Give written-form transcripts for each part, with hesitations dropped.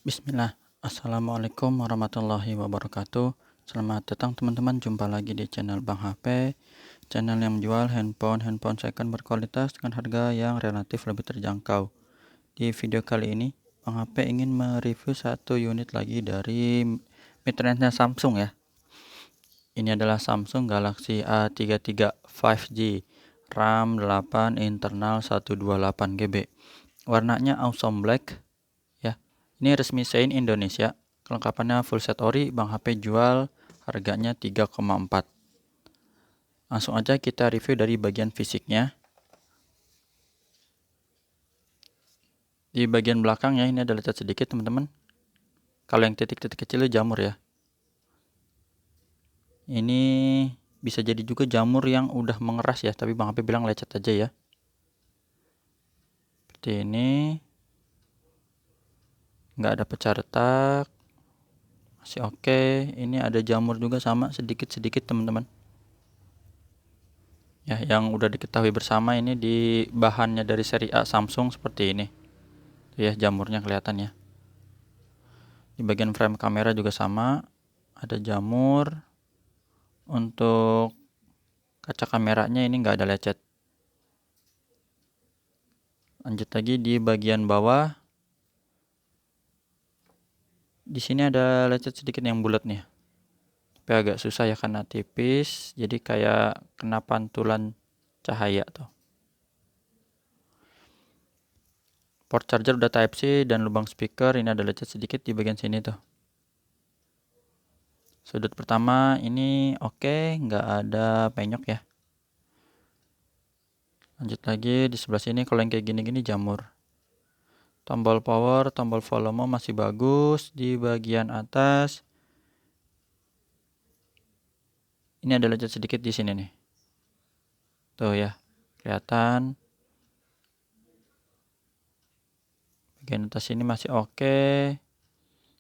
Bismillah. Assalamualaikum warahmatullahi wabarakatuh. Selamat datang teman-teman, jumpa lagi di channel Bang HP, channel yang menjual handphone second berkualitas dengan harga yang relatif lebih terjangkau. Di video kali ini Bang HP ingin mereview satu unit lagi dari mid-range-nya Samsung ya. Ini adalah Samsung Galaxy A33 5G, RAM 8, internal 128 GB. Warnanya awesome black. Ini resmi Shein Indonesia. Kelengkapannya full set ori, Bang HP jual harganya 3,4. Langsung aja kita review dari bagian fisiknya. Di bagian belakang ya, ini ada lecet sedikit teman-teman. Kalau yang titik-titik kecil itu jamur ya. Ini bisa jadi juga jamur yang udah mengeras ya, tapi Bang HP bilang lecet aja ya. Seperti ini. Nggak ada pecah retak. Masih oke. Ini ada jamur juga sama sedikit-sedikit teman-teman. Ya, yang udah diketahui bersama ini di bahannya dari seri A Samsung seperti ini. Ya, jamurnya kelihatan ya. Di bagian frame kamera juga sama, ada jamur. Untuk kaca kameranya ini nggak ada lecet. Lanjut lagi di bagian bawah. Di sini ada lecet sedikit yang bulat nih. Tapi agak susah ya karena tipis, jadi kayak kena pantulan cahaya tuh. Port charger udah Type C dan lubang speaker ini ada lecet sedikit di bagian sini tuh. Sudut pertama ini oke, nggak ada penyok ya. Lanjut lagi di sebelah sini, kalau yang kayak gini-gini jamur. Tombol power, tombol volume masih bagus. Di bagian atas ini ada lecet sedikit di sini nih. Tuh ya, kelihatan. Bagian atas ini masih oke.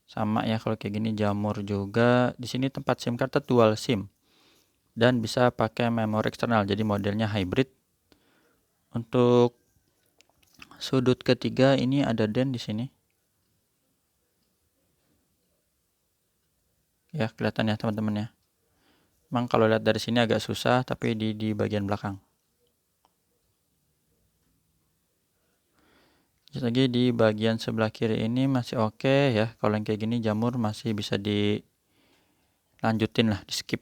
Sama ya, kalau kayak gini jamur juga. Di sini tempat SIM card dual SIM dan bisa pakai memori eksternal, jadi modelnya hybrid. Untuk sudut ketiga ini ada den di sini. Ya, kelihatan ya teman-teman ya. Memang kalau lihat dari sini agak susah, tapi di bagian belakang. Lagi di bagian sebelah kiri ini masih oke ya. Kalau yang kayak gini jamur masih bisa dilanjutin lah, di skip.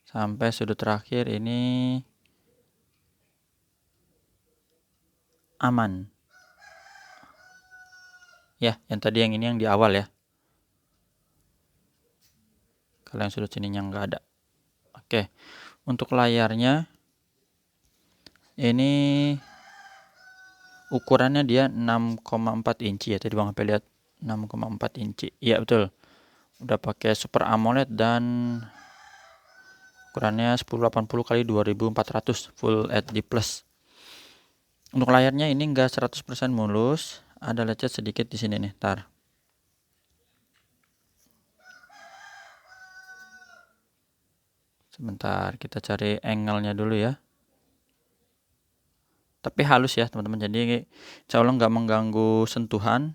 Sampai sudut terakhir ini aman. Ya, yang tadi yang ini yang di awal ya. Kalau yang sudut sininya nggak ada. Oke, untuk layarnya ini ukurannya dia 6,4 inci ya. Tadi Bang HP lihat 6,4 inci. Iya betul. Udah pakai Super AMOLED dan ukurannya 1080 x 2400 Full HD Plus. Untuk layarnya ini enggak 100% mulus, ada lecet sedikit di sini nih, tar. Sebentar, kita cari angle-nya dulu ya. Tapi halus ya teman-teman, jadi insya Allah nggak mengganggu sentuhan.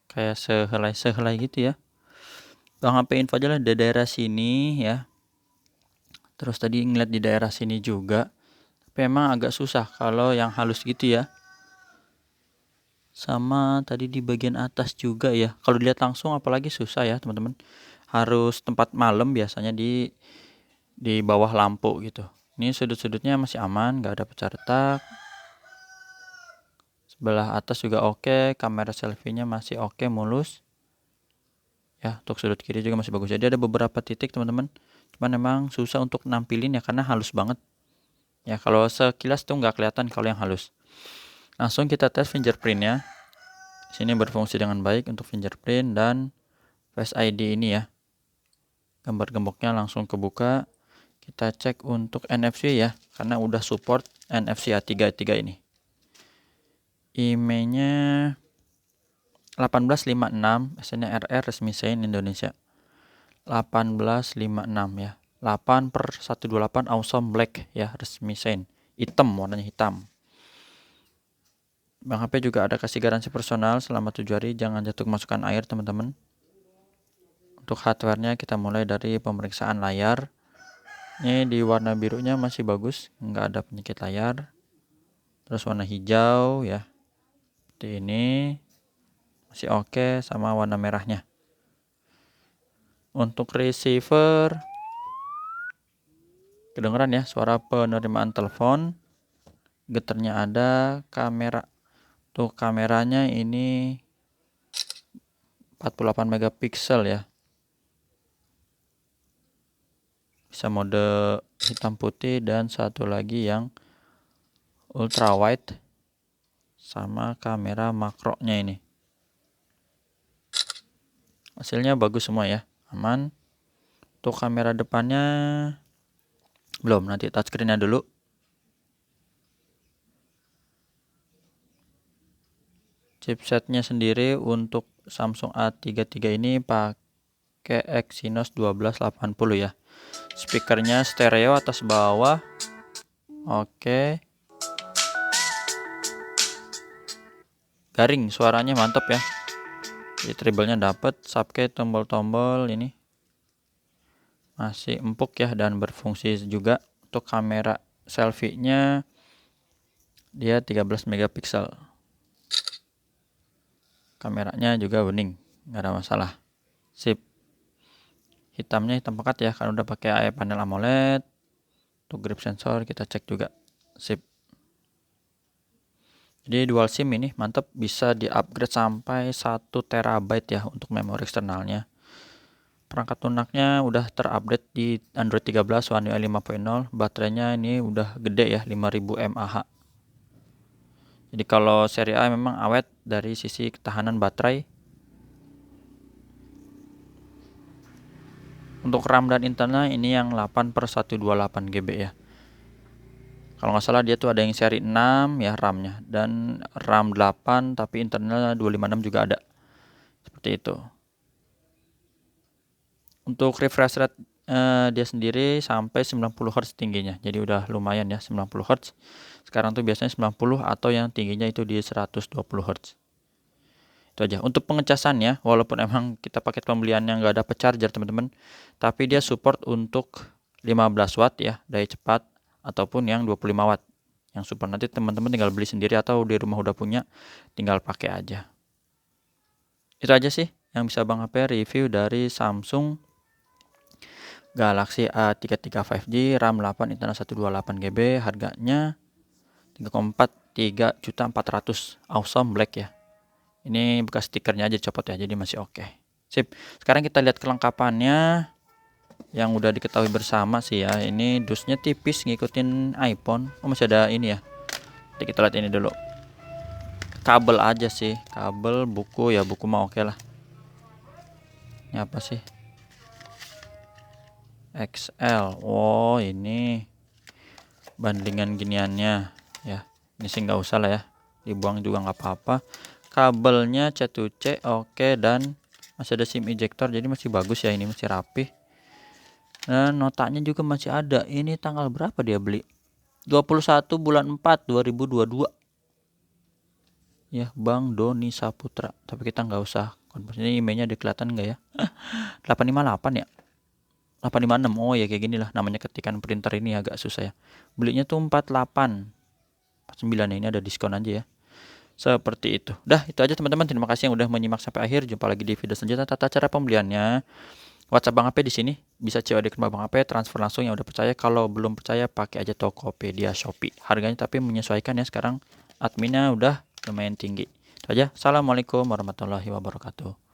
Kayak sehelai-sehelai gitu ya. Bang HP info aja lah di daerah sini ya. Terus tadi ngeliat di daerah sini juga. Tapi emang agak susah kalau yang halus gitu ya. Sama tadi di bagian atas juga ya. Kalau dilihat langsung apalagi susah ya teman-teman. Harus tempat malam biasanya di bawah lampu gitu. Ini sudut-sudutnya masih aman, nggak ada pecah retak. Sebelah atas juga oke, kamera selfie-nya masih oke, mulus. Ya, untuk sudut kiri juga masih bagus. Jadi ada beberapa titik teman-teman. Cuman memang susah untuk nampilin ya karena halus banget. Ya, kalau sekilas tuh nggak kelihatan kalau yang halus. Langsung kita tes fingerprintnya. Sini berfungsi dengan baik untuk fingerprint dan Face ID ini ya. Gambar gemboknya langsung kebuka. Kita cek untuk NFC ya, karena udah support NFC A33 ini. IMEI-nya 1856, SN-nya RR resmi Shein Indonesia. 1856 ya. 8/128 awesome black ya, resmi Shine. Hitam, warnanya hitam. Bang HP juga ada kasih garansi personal selama 7 hari, jangan jatuh kemasukan air teman-teman. Untuk hardware-nya kita mulai dari pemeriksaan layar. Ini di warna birunya masih bagus, nggak ada penyakit layar. Terus warna hijau ya, seperti ini masih oke, sama warna merahnya. Untuk receiver, kedengeran ya suara penerimaan telepon, getarnya ada. Kamera, tuh kameranya ini 48 megapiksel ya, bisa mode hitam putih, dan satu lagi yang ultra wide sama kamera makronya ini. Hasilnya bagus semua ya, aman. Untuk kamera depannya belum, nanti touchscreen-nya dulu. Chipsetnya sendiri untuk Samsung A33 ini pakai Exynos 1280 ya. Speakernya stereo atas bawah. Oke. Garing, suaranya mantap ya. Jadi treble-nya dapat, subcase, tombol-tombol ini masih empuk ya dan berfungsi juga. Untuk kamera selfie-nya dia 13 megapiksel. Kameranya juga bening, nggak ada masalah. Sip. Hitamnya hitam pekat ya, kan udah pakai panel AMOLED. Untuk grip sensor kita cek juga. Sip. Jadi dual SIM ini mantap, bisa di-upgrade sampai 1 TB ya untuk memori eksternalnya. Perangkat lunaknya udah terupdate di Android 13 One UI 5.0. Baterainya ini udah gede ya, 5000 mAh. Jadi kalau seri A memang awet dari sisi ketahanan baterai. Untuk RAM dan internal ini yang 8/128 GB ya. Kalau nggak salah dia tuh ada yang seri 6 ya RAM-nya, dan RAM 8 tapi internalnya 256 juga ada. Seperti itu. Untuk refresh rate dia sendiri sampai 90 Hz tingginya. Jadi udah lumayan ya 90 Hz. Sekarang tuh biasanya 90 atau yang tingginya itu di 120 Hz. Itu aja. Untuk pengecasannya, walaupun emang kita paket pembelian yang nggak dapat charger teman-teman, tapi dia support untuk 15 watt ya, daya cepat, ataupun yang 25 watt. Yang support nanti teman-teman tinggal beli sendiri atau di rumah udah punya, tinggal pakai aja. Itu aja sih yang bisa Bang HP review dari Samsung Galaxy A33 5G, RAM 8, internal 128 GB, harganya 3,4 awesome black ya. Ini bekas stikernya aja dicopot ya, jadi masih oke. Sip. Sekarang kita lihat kelengkapannya yang udah diketahui bersama sih ya. Ini dusnya tipis ngikutin iPhone. Oh, masih ada ini ya. Jadi kita lihat ini dulu. Kabel aja sih, kabel, buku ya, buku mah oke lah. Ini apa sih? XL. Oh, ini bandingan giniannya ya. Ini sih nggak usah lah ya, dibuang juga nggak apa-apa. Kabelnya C2C oke, dan masih ada SIM ejector, jadi masih bagus ya, ini masih rapi. Dan notanya juga masih ada. Ini tanggal berapa dia beli? 21 bulan 4 2022 ya, Bang Doni Saputra. Tapi kita nggak usah konversi. Ini emailnya kelihatan nggak ya? 858 ya, 856. Oh ya, kayak gini lah namanya ketikan printer ini, agak susah ya. Belinya tuh 4849 ya, ini ada diskon aja ya. Seperti itu. Dah, itu aja teman-teman. Terima kasih yang udah menyimak sampai akhir. Jumpa lagi di video selanjutnya. Tata cara pembeliannya, WhatsApp Bang HP di sini. Bisa COD ke Bang HP, transfer langsung yang udah percaya. Kalau belum percaya pakai aja Tokopedia, Shopee. Harganya tapi menyesuaikan ya, sekarang adminnya udah lumayan tinggi. Itu aja. Assalamualaikum warahmatullahi wabarakatuh.